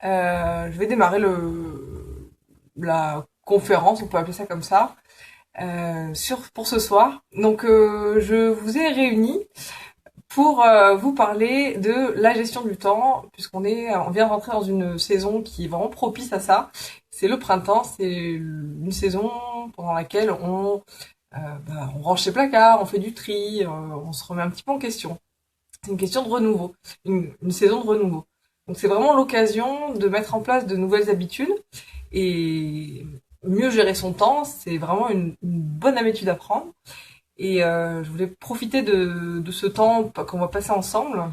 Je vais démarrer la conférence, on peut appeler ça comme ça, pour ce soir. Donc, je vous ai réunis pour vous parler de la gestion du temps, on vient de rentrer dans une saison qui est vraiment propice à ça. C'est le printemps, c'est une saison pendant laquelle on range ses placards, on fait du tri, on se remet un petit peu en question. C'est une question de renouveau, une saison de renouveau. Donc c'est vraiment l'occasion de mettre en place de nouvelles habitudes et mieux gérer son temps, c'est vraiment une bonne habitude à prendre. Et je voulais profiter de ce temps qu'on va passer ensemble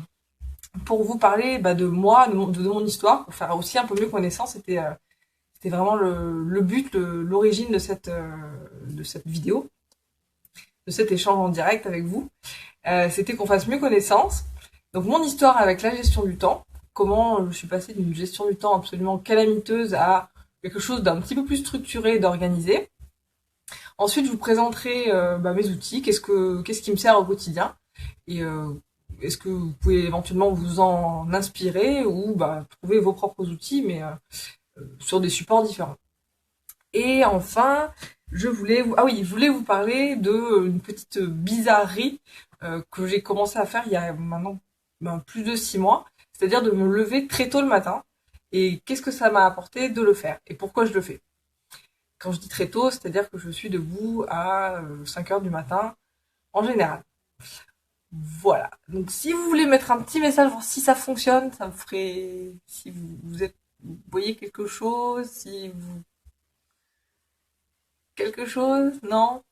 pour vous parler de moi, de mon histoire, pour faire aussi un peu mieux connaissance. C'était vraiment le but, l'origine de cette vidéo, de cet échange en direct avec vous. C'était qu'on fasse mieux connaissance. Donc mon histoire avec la gestion du temps, comment je suis passée d'une gestion du temps absolument calamiteuse à quelque chose d'un petit peu plus structuré et d'organisé. Ensuite, je vous présenterai mes outils, qu'est-ce qui me sert au quotidien, et est-ce que vous pouvez éventuellement vous en inspirer ou trouver vos propres outils, mais sur des supports différents. Et enfin, je voulais vous parler de une petite bizarrerie que j'ai commencé à faire il y a maintenant plus de 6 mois, c'est-à-dire de me lever très tôt le matin. Et qu'est-ce que ça m'a apporté de le faire et pourquoi je le fais. Quand je dis très tôt, c'est-à-dire que je suis debout à 5 heures du matin en général. Voilà. Donc si vous voulez mettre un petit message, voir si ça fonctionne, ça me ferait... Si vous voyez quelque chose, si vous... Quelque chose, non?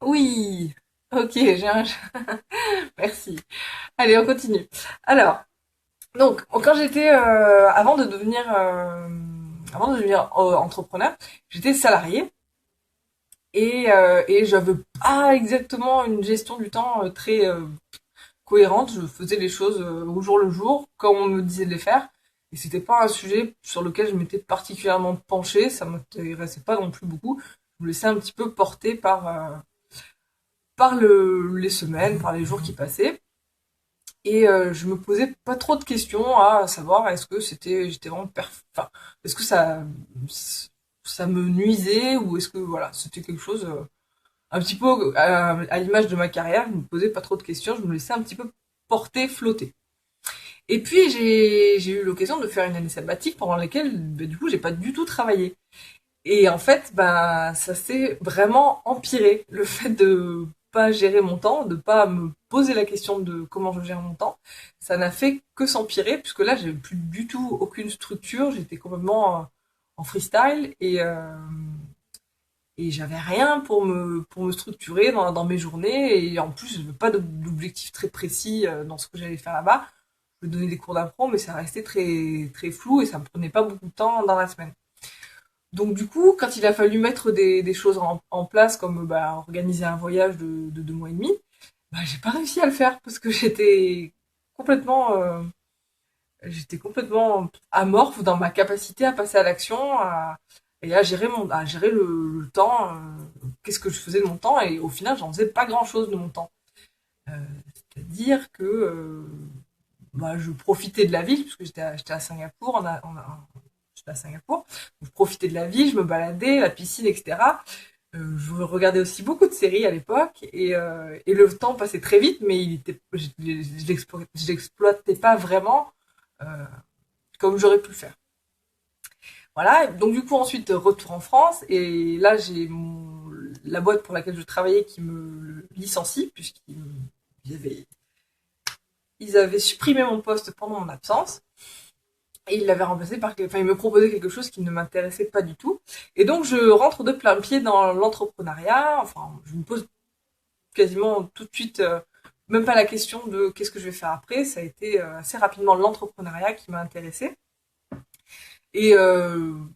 Oui. Ok, Merci. Allez, on continue. Alors, donc, quand j'étais... avant de devenir entrepreneur, j'étais salarié. Et j'avais pas exactement une gestion du temps très cohérente. Je faisais les choses au jour le jour, comme on me disait de les faire. Et c'était pas un sujet sur lequel je m'étais particulièrement penchée. Ça m'intéressait pas non plus beaucoup. Je me laissais un petit peu porter par les semaines, par les jours qui passaient. Et je me posais pas trop de questions à savoir j'étais vraiment enfin, est-ce que ça me nuisait ou est-ce que voilà, c'était quelque chose un petit peu à l'image de ma carrière, je me posais pas trop de questions, je me laissais un petit peu porter, flotter. Et puis j'ai eu l'occasion de faire une année sabbatique pendant laquelle du coup j'ai pas du tout travaillé. Et en fait, ça s'est vraiment empiré le fait de pas gérer mon temps, de pas me poser la question de comment je gère mon temps. Ça n'a fait que s'empirer puisque là j'ai plus du tout aucune structure, j'étais complètement en freestyle et j'avais rien pour me structurer dans mes journées et en plus je n'avais pas d'objectif très précis dans ce que j'allais faire là-bas. Je donnais des cours d'impro mais ça restait très très flou et ça me prenait pas beaucoup de temps dans la semaine. Donc du coup, quand il a fallu mettre des choses en place comme organiser un voyage de 2 mois et demi, j'ai pas réussi à le faire parce que complètement j'étais complètement amorphe dans ma capacité à passer à l'action, et à gérer le temps, qu'est-ce que je faisais de mon temps, et au final, j'en faisais pas grand-chose de mon temps. Euh, C'est-à-dire que je profitais de la ville, puisque j'étais à Singapour, j'étais à Singapour, donc je profitais de la ville, je me baladais, la piscine, etc. Je regardais aussi beaucoup de séries à l'époque, et le temps passait très vite, mais je l'exploitais pas vraiment euh, comme j'aurais pu le faire. Voilà, donc du coup ensuite retour en France et là la boîte pour laquelle je travaillais qui me licencie avaient, ils avaient supprimé mon poste pendant mon absence et ils l'avaient remplacé ils me proposaient quelque chose qui ne m'intéressait pas du tout. Et donc je rentre de plein pied dans l'entrepreneuriat, enfin je me pose quasiment tout de suite même pas la question de qu'est-ce que je vais faire après, ça a été assez rapidement l'entrepreneuriat qui m'a intéressé. Et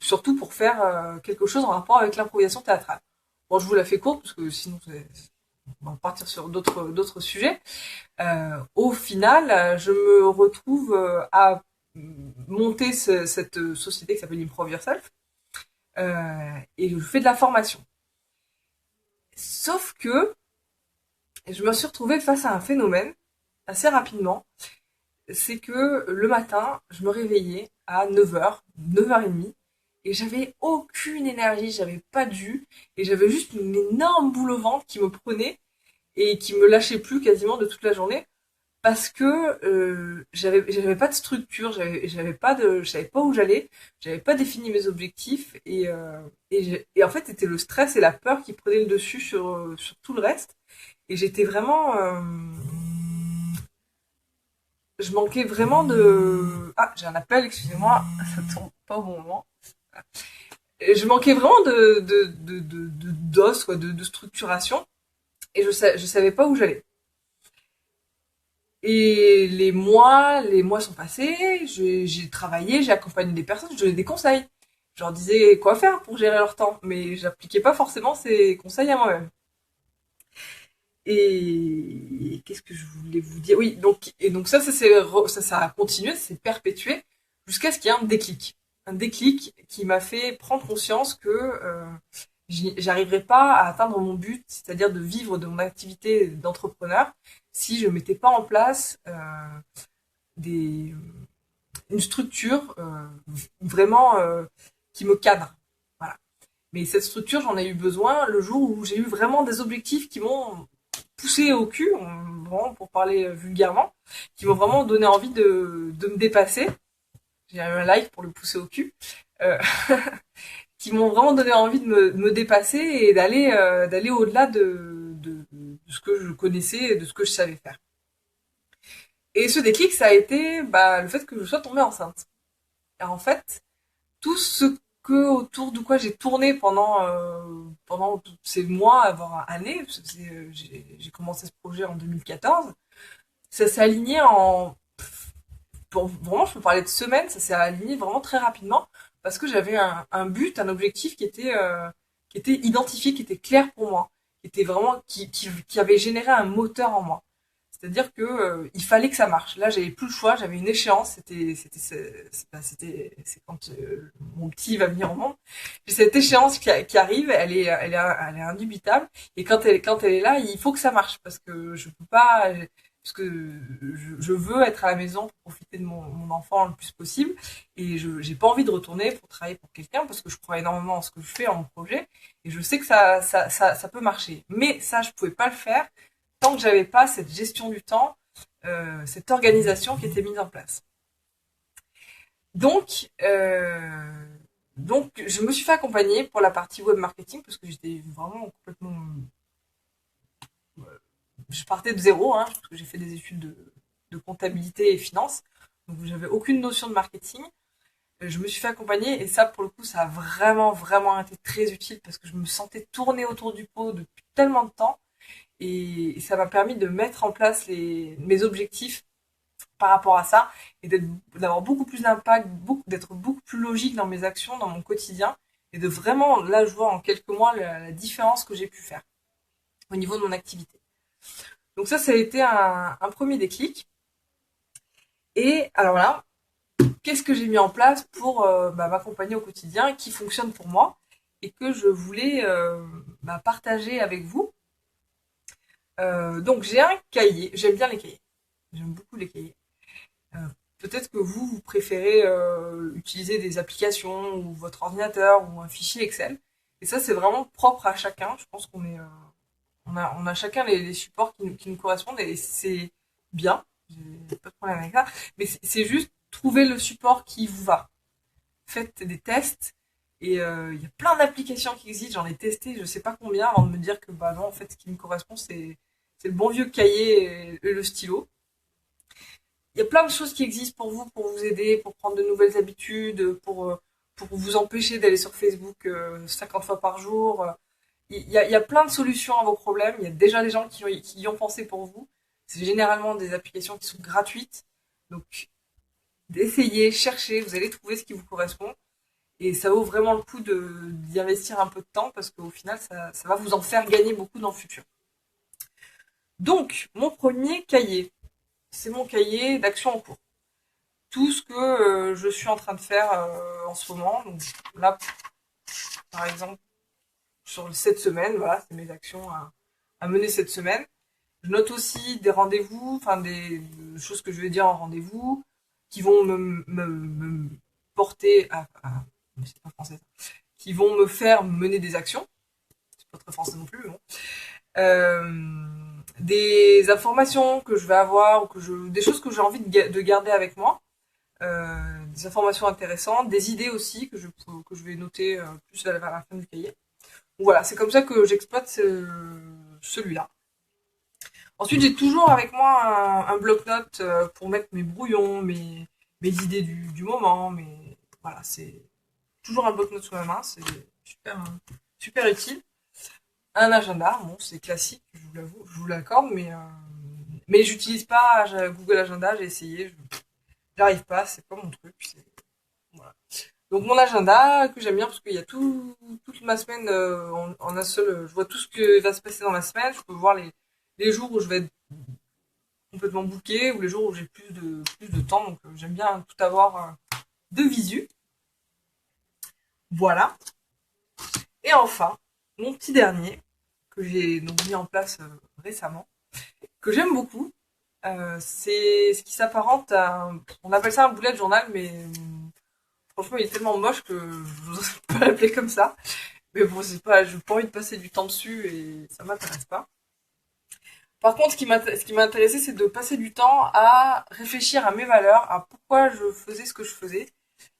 surtout pour faire quelque chose en rapport avec l'improvisation théâtrale. Bon, je vous la fais courte parce que sinon on va partir sur d'autres sujets. Au final, je me retrouve à monter cette société qui s'appelle Improve Yourself et je fais de la formation. Sauf que je me suis retrouvée face à un phénomène assez rapidement, c'est que le matin, je me réveillais à 9h, 9h30, et j'avais aucune énergie, j'avais pas de jus, et j'avais juste une énorme boule au ventre qui me prenait et qui me lâchait plus quasiment de toute la journée parce que j'avais pas de structure, je savais pas où j'allais, j'avais pas défini mes objectifs et en fait c'était le stress et la peur qui prenaient le dessus sur tout le reste et j'étais vraiment je manquais vraiment de j'ai un appel, excusez-moi, ça tombe pas au bon moment. Je manquais vraiment d'os quoi, de structuration et je savais pas où j'allais. Et les mois sont passés, j'ai travaillé, j'ai accompagné des personnes, je donnais des conseils. Je leur disais quoi faire pour gérer leur temps, mais j'appliquais pas forcément ces conseils à moi-même. Et qu'est-ce que je voulais vous dire? Oui, donc ça a continué, ça s'est perpétué jusqu'à ce qu'il y ait un déclic qui m'a fait prendre conscience que j'arriverais pas à atteindre mon but, c'est-à-dire de vivre de mon activité d'entrepreneur, si je mettais pas en place des, une structure vraiment qui me cadre. Voilà. Mais cette structure, j'en ai eu besoin le jour où j'ai eu vraiment des objectifs qui m'ont poussé au cul, vraiment pour parler vulgairement, qui m'ont vraiment donné envie de me dépasser. J'ai eu un like pour le pousser au cul. Euh, qui m'ont vraiment donné envie de me dépasser et d'aller au-delà de ce que je connaissais et de ce que je savais faire. Et ce déclic, ça a été le fait que je sois tombée enceinte. Et en fait, tout ce que autour de quoi j'ai tourné pendant tous ces mois, voire années, parce que j'ai commencé ce projet en 2014, ça s'est aligné vraiment, je peux parler de semaines, ça s'est aligné vraiment très rapidement parce que j'avais un but, un objectif qui était identifié, qui était clair pour moi, qui était vraiment, qui avait généré un moteur en moi. C'est-à-dire que il fallait que ça marche. Là, j'avais plus le choix, j'avais une échéance. C'est quand mon petit va venir au monde. J'ai cette échéance qui arrive, elle est indubitable. Et quand elle est là, il faut que ça marche parce que je peux pas, parce que je veux être à la maison pour profiter de mon enfant le plus possible. Et je j'ai pas envie de retourner pour travailler pour quelqu'un parce que je crois énormément en ce que je fais, en mon projet. Et je sais que ça peut marcher. Mais ça, je pouvais pas le faire tant que j'avais pas cette gestion du temps, cette organisation qui était mise en place. Donc, je me suis fait accompagner pour la partie web marketing parce que j'étais vraiment complètement, je partais de zéro, hein, parce que j'ai fait des études de comptabilité et finance, donc j'avais aucune notion de marketing. Je me suis fait accompagner et ça, pour le coup, ça a vraiment, vraiment été très utile parce que je me sentais tourner autour du pot depuis tellement de temps et ça m'a permis de mettre en place mes objectifs par rapport à ça et d'avoir beaucoup plus d'impact, d'être beaucoup plus logique dans mes actions, dans mon quotidien et de vraiment, là, je vois en quelques mois la différence que j'ai pu faire au niveau de mon activité. Donc ça a été un premier déclic. Et alors là, qu'est-ce que j'ai mis en place pour m'accompagner au quotidien, qui fonctionne pour moi et que je voulais partager avec vous. Donc j'ai un cahier, j'aime bien les cahiers, j'aime beaucoup les cahiers. Euh, Peut-être que vous préférez utiliser des applications ou votre ordinateur ou un fichier Excel. Et ça, c'est vraiment propre à chacun. Je pense on a chacun les supports qui nous correspondent et c'est bien. J'ai pas de problème avec ça. Mais c'est juste trouver le support qui vous va. Faites des tests et il y a plein d'applications qui existent. J'en ai testé, je sais pas combien, avant de me dire que non, en fait, ce qui me correspond, c'est le bon vieux cahier et le stylo. Il y a plein de choses qui existent pour vous aider, pour prendre de nouvelles habitudes, pour vous empêcher d'aller sur Facebook 50 fois par jour. Il y a plein de solutions à vos problèmes. Il y a déjà des gens qui y ont pensé pour vous. C'est généralement des applications qui sont gratuites. Donc, d'essayer, chercher, vous allez trouver ce qui vous correspond. Et ça vaut vraiment le coup d'y investir un peu de temps parce qu'au final, ça va vous en faire gagner beaucoup dans le futur. Donc, mon premier cahier, c'est mon cahier d'action en cours. Tout ce que je suis en train de faire en ce moment. Donc là, par exemple, sur cette semaine, voilà, c'est mes actions à mener cette semaine. Je note aussi des rendez-vous, enfin des choses que je vais dire en rendez-vous, qui vont me porter mais c'est pas français, qui vont me faire mener des actions. C'est pas très français non plus, mais bon. Des informations que je vais avoir, des choses que j'ai envie de garder avec moi, des informations intéressantes, des idées aussi que je vais noter plus vers la fin du cahier. Donc voilà, c'est comme ça que j'exploite celui-là. Ensuite, j'ai toujours avec moi un bloc-notes pour mettre mes brouillons, mes idées du moment, mais voilà, c'est toujours un bloc-notes sous la main, c'est super, super utile. Un agenda, bon, c'est classique, je vous l'avoue, je vous l'accorde, mais j'utilise pas Google Agenda, j'ai essayé, j'arrive pas, c'est pas mon truc. Voilà. Donc mon agenda que j'aime bien parce qu'il y a toute ma semaine en un seul, je vois tout ce que va se passer dans ma semaine, je peux voir les jours où je vais être complètement booké ou les jours où j'ai plus de temps, donc j'aime bien tout avoir de visu. Voilà. Et enfin, mon petit dernier que j'ai donc mis en place récemment, que j'aime beaucoup, c'est ce qui s'apparente à, on appelle ça un bullet journal, mais franchement il est tellement moche que je n'ose pas l'appeler comme ça. Mais bon, c'est pas, j'ai pas envie de passer du temps dessus et ça m'intéresse pas. Par contre, ce qui m'a intéressé, c'est de passer du temps à réfléchir à mes valeurs, à pourquoi je faisais ce que je faisais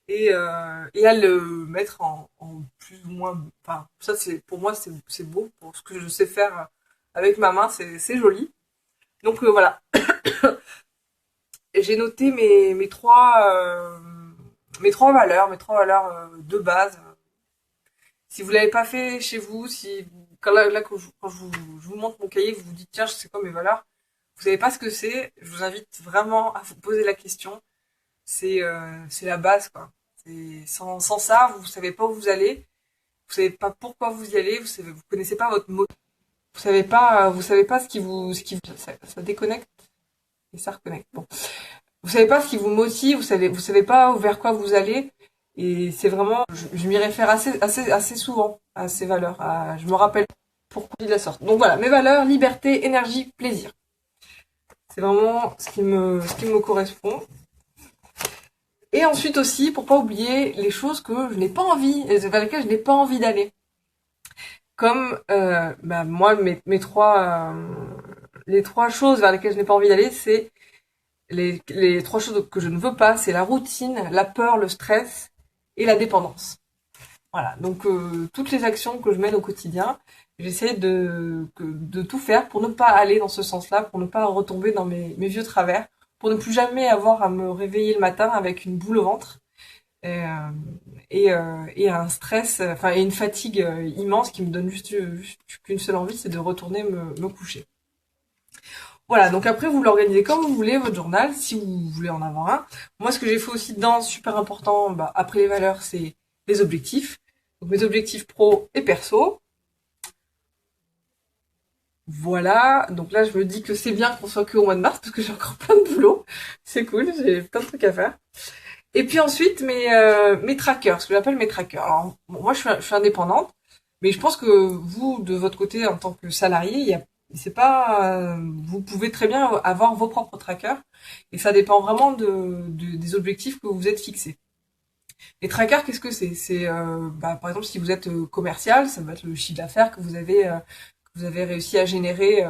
et à le mettre en plus ou moins. Enfin, ça, c'est pour moi, c'est beau pour ce que je sais faire avec ma main, c'est joli. Donc voilà, et j'ai noté mes trois valeurs de base. Si vous l'avez pas fait chez vous, si quand là quand je vous montre mon cahier, vous vous dites tiens, c'est quoi mes valeurs, vous savez pas ce que c'est, je vous invite vraiment à vous poser la question. C'est la base quoi. C'est sans ça, vous savez pas où vous allez, vous savez pas pourquoi vous y allez, vous connaissez pas votre mot, vous savez pas ça déconnecte et ça reconnecte. Bon, vous savez pas ce qui vous motive, vous savez pas vers quoi vous allez. Et c'est vraiment, je m'y réfère assez souvent à ces valeurs. Je me rappelle pourquoi de la sorte. Donc voilà, mes valeurs, liberté, énergie, plaisir. C'est vraiment ce qui me correspond. Et ensuite aussi, pour pas oublier les choses que je n'ai pas envie, vers lesquelles je n'ai pas envie d'aller. Comme moi, les trois choses vers lesquelles je n'ai pas envie d'aller, c'est les trois choses que je ne veux pas, c'est la routine, la peur, le stress et la dépendance. Voilà, donc toutes les actions que je mène au quotidien, j'essaie de tout faire pour ne pas aller dans ce sens-là, pour ne pas retomber dans mes vieux travers, pour ne plus jamais avoir à me réveiller le matin avec une boule au ventre et un stress, enfin et une fatigue immense qui me donne juste qu'une seule envie, c'est de retourner me coucher. Voilà, donc après vous l'organisez comme vous voulez, votre journal, si vous voulez en avoir un. Moi ce que j'ai fait aussi dedans, super important, après les valeurs, c'est les objectifs. Donc mes objectifs pro et perso. Voilà, donc là je me dis que c'est bien qu'on soit que au mois de mars parce que j'ai encore plein de boulot. C'est cool, j'ai plein de trucs à faire. Et puis ensuite mes trackers, ce que j'appelle mes trackers. Alors bon, moi je suis indépendante, mais je pense que vous de votre côté en tant que salarié, c'est pas vous pouvez très bien avoir vos propres trackers et ça dépend vraiment des objectifs que vous vous êtes fixés. Les trackers, qu'est-ce que c'est? C'est par exemple si vous êtes commercial, ça va être le chiffre d'affaires que vous avez réussi à générer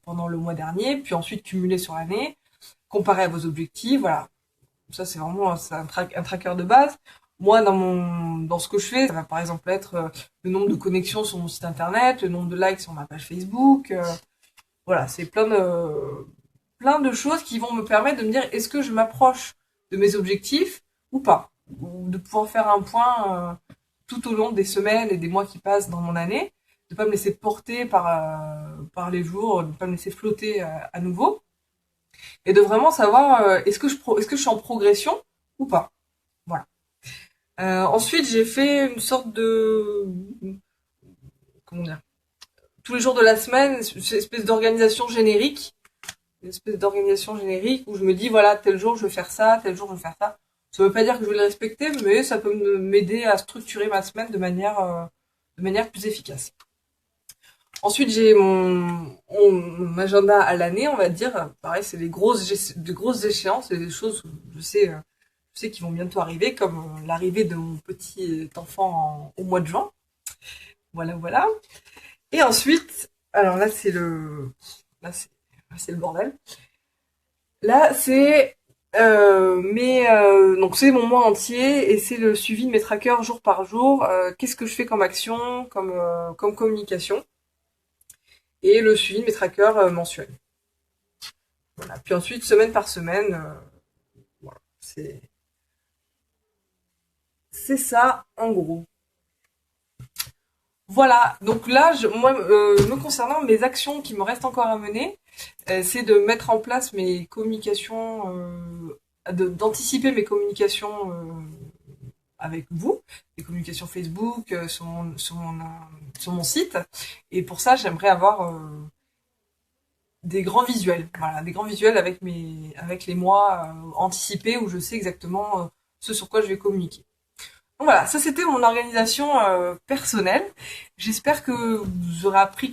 pendant le mois dernier, puis ensuite cumulé sur l'année, comparé à vos objectifs, voilà. Ça c'est vraiment un tracker de base. Moi dans ce que je fais, ça va par exemple être le nombre de connexions sur mon site internet, le nombre de likes sur ma page Facebook, voilà, c'est plein de choses qui vont me permettre de me dire est-ce que je m'approche de mes objectifs ou pas, ou de pouvoir faire un point tout au long des semaines et des mois qui passent dans mon année, de pas me laisser porter par les jours, de pas me laisser flotter à nouveau, et de vraiment savoir est-ce que je suis en progression ou pas. Voilà. Ensuite, j'ai fait une sorte de comment dire, tous les jours de la semaine, une espèce d'organisation générique où je me dis voilà tel jour je vais faire ça, tel jour je vais faire ça. Ça veut pas dire que je vais le respecter, mais ça peut m'aider à structurer ma semaine de manière plus efficace. Ensuite, j'ai mon agenda à l'année, on va dire. Pareil, c'est de grosses échéances, c'est des choses où je sais qu'ils vont bientôt arriver, comme l'arrivée de mon petit enfant au mois de juin. Voilà, voilà. Et ensuite, alors là c'est le bordel. Là, donc c'est mon mois entier et c'est le suivi de mes trackers jour par jour. Qu'est-ce que je fais comme action, comme communication et le suivi de mes trackers mensuels. Voilà. Puis ensuite, semaine par semaine, voilà, c'est ça en gros. Voilà. Donc là, moi, me concernant, mes actions qui me restent encore à mener, c'est de mettre en place mes communications, d'anticiper mes communications avec vous, les communications Facebook, sur mon site. Et pour ça, j'aimerais avoir des grands visuels, voilà, des grands visuels avec les mois anticipés où je sais exactement ce sur quoi je vais communiquer. Donc voilà, ça c'était mon organisation personnelle. J'espère que vous aurez appris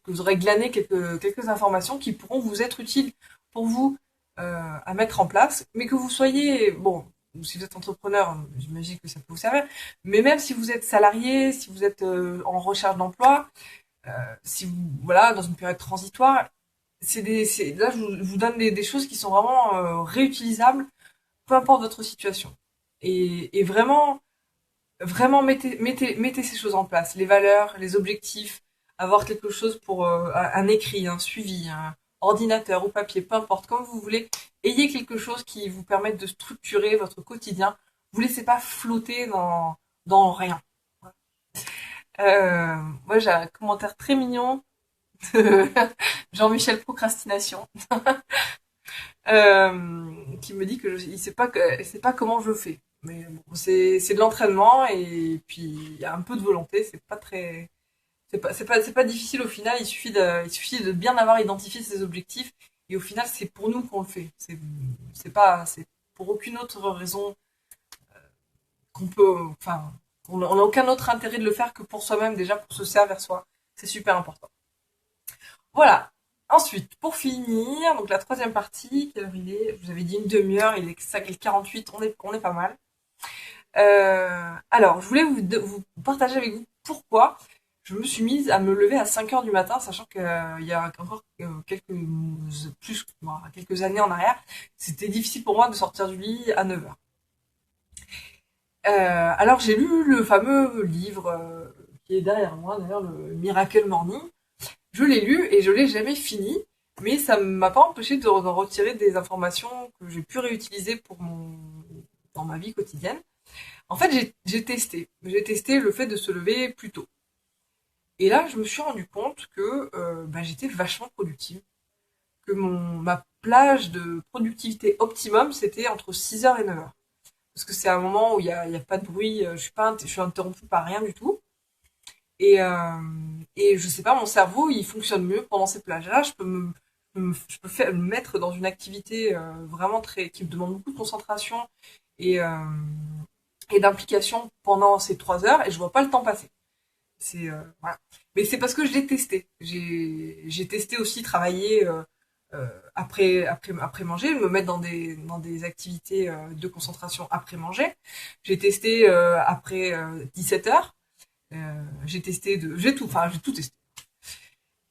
vous aurez glané quelques informations qui pourront vous être utiles pour vous à mettre en place, mais que vous soyez, bon, si vous êtes entrepreneur, j'imagine que ça peut vous servir, mais même si vous êtes salarié, si vous êtes en recherche d'emploi, si vous, voilà, dans une période transitoire, là, je vous donne des choses qui sont vraiment réutilisables, peu importe votre situation. Et vraiment, vraiment mettez ces choses en place, les valeurs, les objectifs, avoir quelque chose pour un écrit, un suivi, un ordinateur ou papier, peu importe, comme vous voulez, ayez quelque chose qui vous permette de structurer votre quotidien. Vous laissez pas flotter dans rien. Moi, j'ai un commentaire très mignon de Jean-Michel Procrastination, qui me dit il sait pas comment je fais. Mais bon, c'est de l'entraînement et puis il y a un peu de volonté. C'est pas difficile au final. Il suffit de bien avoir identifié ses objectifs et au final c'est pour nous qu'on le fait. C'est pour aucune autre raison qu'on peut, enfin, on n'a aucun autre intérêt de le faire que pour soi-même déjà pour se servir soi. C'est super important. Voilà. Ensuite, pour finir, donc la troisième partie, quelle heure il est? Je vous avais dit une demi-heure, il est 5h48, on est pas mal. Alors, je voulais vous partager avec vous pourquoi je me suis mise à me lever à 5 heures du matin, sachant qu'il y a encore quelques années en arrière, c'était difficile pour moi de sortir du lit à 9 heures. Alors, j'ai lu le fameux livre qui est derrière moi, d'ailleurs, le Miracle Morning. Je l'ai lu et je l'ai jamais fini, mais ça m'a pas empêché d'en retirer des informations que j'ai pu réutiliser dans ma vie quotidienne. En fait, j'ai testé le fait de se lever plus tôt. Et là, je me suis rendu compte que j'étais vachement productive, que ma plage de productivité optimum, c'était entre 6 heures et 9 heures. Parce que c'est un moment où il y a pas de bruit, je suis interrompue par rien du tout. Et, euh, et je sais pas, mon cerveau, il fonctionne mieux pendant ces plages-là. Je peux me mettre dans une activité vraiment qui me demande beaucoup de concentration et, euh, et d'implication pendant ces 3 heures et je vois pas le temps passer. Voilà. Mais c'est parce que je l'ai testé. J'ai testé aussi travailler après manger, me mettre dans des activités de concentration après manger. J'ai testé après 17 heures. J'ai tout testé.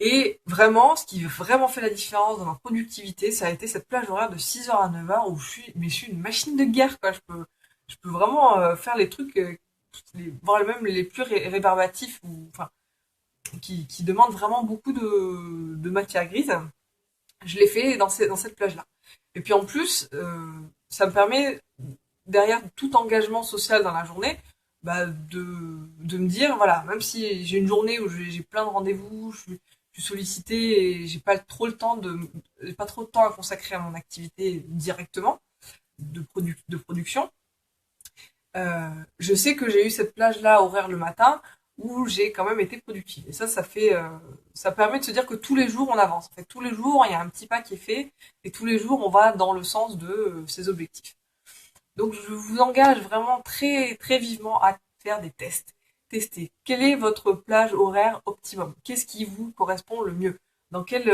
Et vraiment, ce qui a vraiment fait la différence dans ma productivité, ça a été cette plage horaire de 6 heures à 9 heures où je suis une machine de guerre, quoi. Je peux vraiment faire les trucs, voire même les plus rébarbatifs ou, enfin, qui demandent vraiment beaucoup de matière grise. Je l'ai fait dans cette plage-là. Et puis en plus, ça me permet, derrière tout engagement social dans la journée, de me dire, voilà, même si j'ai une journée où j'ai plein de rendez-vous, je suis sollicitée et j'ai pas trop de temps à consacrer à mon activité directement de production, je sais que j'ai eu cette plage-là horaire le matin où j'ai quand même été productive. Et ça permet de se dire que tous les jours on avance. En fait, tous les jours il y a un petit pas qui est fait et tous les jours on va dans le sens de ses objectifs. Donc je vous engage vraiment très très vivement à faire des tests. tester. Quelle est votre plage horaire optimum? Qu'est-ce qui vous correspond le mieux? Dans quelle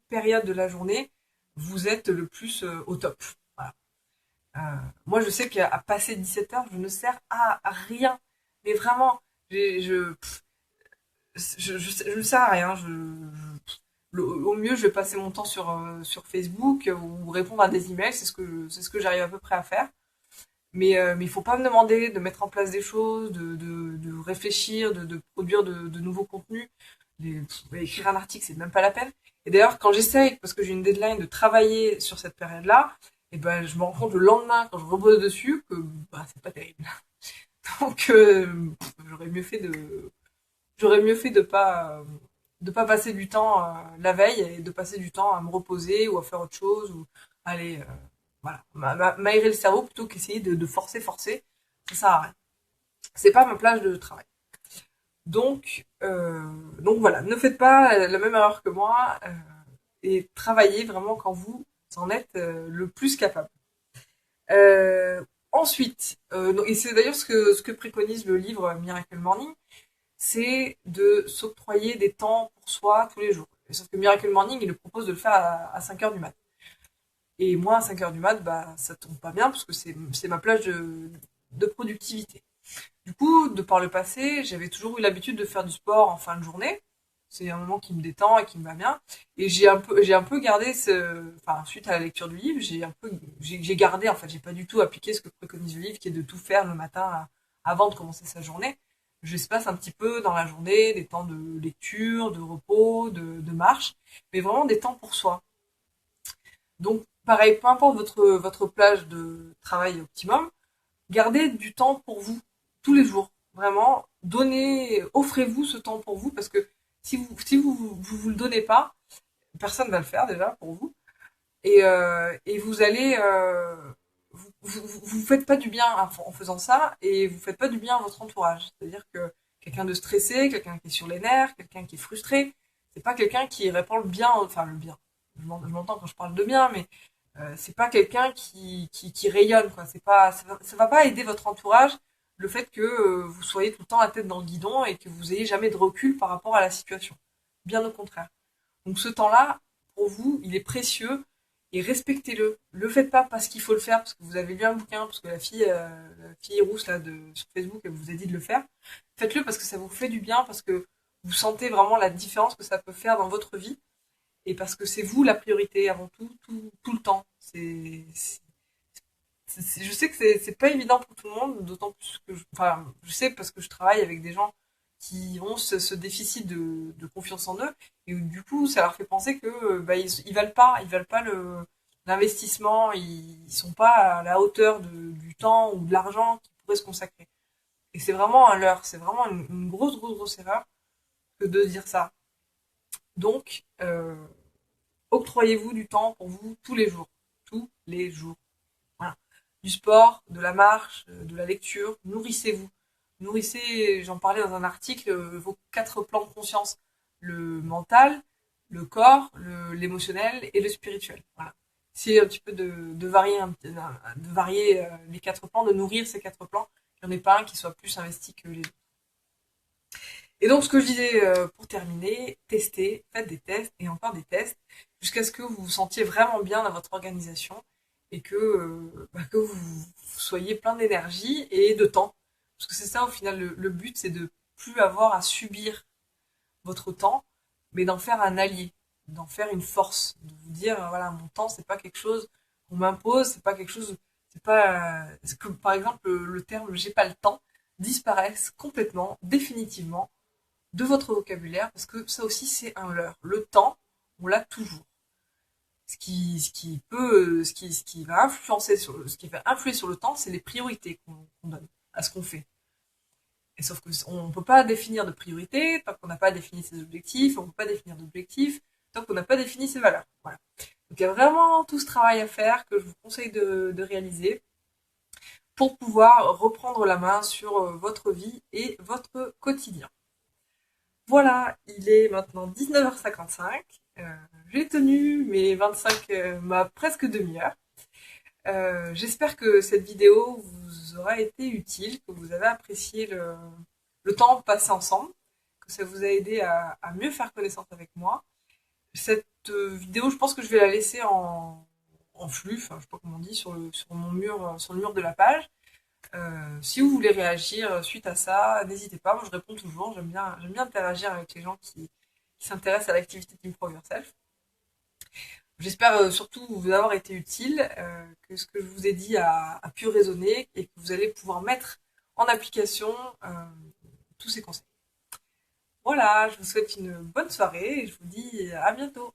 période de la journée vous êtes le plus au top? Voilà. Euh, Moi, je sais qu'à passer 17 heures, je ne sers à rien. Mais vraiment, je ne sers à rien. Au mieux, je vais passer mon temps sur Facebook ou répondre à des emails. C'est ce que j'arrive à peu près à faire. Mais il faut pas me demander de mettre en place des choses, de réfléchir, de produire de nouveaux contenus. Écrire un article, c'est même pas la peine. Et d'ailleurs, quand j'essaye, parce que j'ai une deadline, de travailler sur cette période-là, et ben, je me rends compte le lendemain, quand je repose dessus, que bah, c'est pas terrible. Donc, j'aurais mieux fait de pas passer du temps la veille et de passer du temps à me reposer ou à faire autre chose ou aller voilà, m'aérer le cerveau plutôt qu'essayer de forcer. Ça sert à rien. C'est pas ma plage de travail. Donc voilà, ne faites pas la même erreur que moi et travaillez vraiment quand vous en êtes le plus capable. Ensuite, et c'est d'ailleurs ce que préconise le livre Miracle Morning, c'est de s'octroyer des temps pour soi tous les jours. Et sauf que Miracle Morning, il le propose de le faire à 5 heures du mat. Et moi, à 5 heures du mat, bah, ça tombe pas bien parce que c'est ma plage de productivité. Du coup, de par le passé, j'avais toujours eu l'habitude de faire du sport en fin de journée. C'est un moment qui me détend et qui me va bien. Et j'ai un peu gardé enfin, suite à la lecture du livre, j'ai gardé, en fait, j'ai pas du tout appliqué ce que préconise le livre, qui est de tout faire le matin avant de commencer sa journée. J'espace un petit peu dans la journée des temps de lecture, de repos, de marche, mais vraiment des temps pour soi. Donc, pareil, peu importe votre plage de travail optimum, gardez du temps pour vous tous les jours. Vraiment, offrez-vous ce temps pour vous parce que si vous le donnez pas, personne va le faire déjà pour vous et vous allez vous faites pas du bien en faisant ça et vous faites pas du bien à votre entourage. C'est-à-dire que quelqu'un de stressé, quelqu'un qui est sur les nerfs, quelqu'un qui est frustré, c'est pas quelqu'un qui répand le bien, enfin le bien. Je m'entends quand je parle de bien, mais c'est pas quelqu'un qui rayonne, quoi. Ça va pas aider votre entourage le fait que vous soyez tout le temps la tête dans le guidon et que vous ayez jamais de recul par rapport à la situation. Bien au contraire. Donc ce temps-là, pour vous, il est précieux et respectez-le. Le faites pas parce qu'il faut le faire, parce que vous avez lu un bouquin, parce que la fille rousse là sur Facebook, elle vous a dit de le faire. Faites-le parce que ça vous fait du bien, parce que vous sentez vraiment la différence que ça peut faire dans votre vie et parce que c'est vous la priorité avant tout le temps. Je sais que c'est pas évident pour tout le monde, d'autant plus que enfin, je sais parce que je travaille avec des gens qui ont ce déficit de confiance en eux et où, du coup ça leur fait penser que bah, ils valent pas l'investissement, ils sont pas à la hauteur du temps ou de l'argent qu'ils pourraient se consacrer. Et c'est vraiment un leurre, c'est vraiment une grosse erreur que de dire ça. Donc, octroyez-vous du temps pour vous tous les jours. Tous les jours. Voilà. Du sport, de la marche, de la lecture. Nourrissez-vous. Nourrissez, j'en parlais dans un article, vos 4 plans de conscience. Le mental, le corps, l'émotionnel et le spirituel. Voilà. C'est un petit peu de varier, de varier les 4 plans, de nourrir ces 4 plans. Il n'y en ait pas un qui soit plus investi que les autres. Et donc, ce que je disais pour terminer, testez, faites des tests et encore des tests jusqu'à ce que vous vous sentiez vraiment bien dans votre organisation et que vous soyez plein d'énergie et de temps. Parce que c'est ça, au final, le but, c'est de plus avoir à subir votre temps, mais d'en faire un allié, d'en faire une force, de vous dire, voilà, mon temps, c'est pas quelque chose qu'on m'impose, c'est pas quelque chose, c'est pas, c'est que, par exemple, le terme j'ai pas le temps disparaisse complètement, définitivement, de votre vocabulaire, parce que ça aussi c'est un leurre. Le temps, on l'a toujours. Ce qui va influencer ce qui va influer sur le temps, c'est les priorités qu'on donne à ce qu'on fait. Et sauf que on peut pas définir de priorité tant qu'on n'a pas défini ses objectifs, on peut pas définir d'objectifs tant qu'on n'a pas défini ses valeurs. Voilà. Donc il y a vraiment tout ce travail à faire que je vous conseille de réaliser pour pouvoir reprendre la main sur votre vie et votre quotidien. Voilà, il est maintenant 19h55. J'ai tenu mes 25, ma presque demi-heure. J'espère que cette vidéo vous aura été utile, que vous avez apprécié le temps passé ensemble, que ça vous a aidé à mieux faire connaissance avec moi. Cette vidéo, je pense que je vais la laisser en flux, enfin, je sais pas comment on dit, sur mon mur, sur le mur de la page. Si vous voulez réagir suite à ça, n'hésitez pas. Moi, je réponds toujours. J'aime bien interagir avec les gens qui s'intéressent à l'activité d'Improve Yourself. J'espère surtout vous avoir été utile, que ce que je vous ai dit a pu résonner et que vous allez pouvoir mettre en application euh, tous ces conseils. Voilà, je vous souhaite une bonne soirée et je vous dis à bientôt.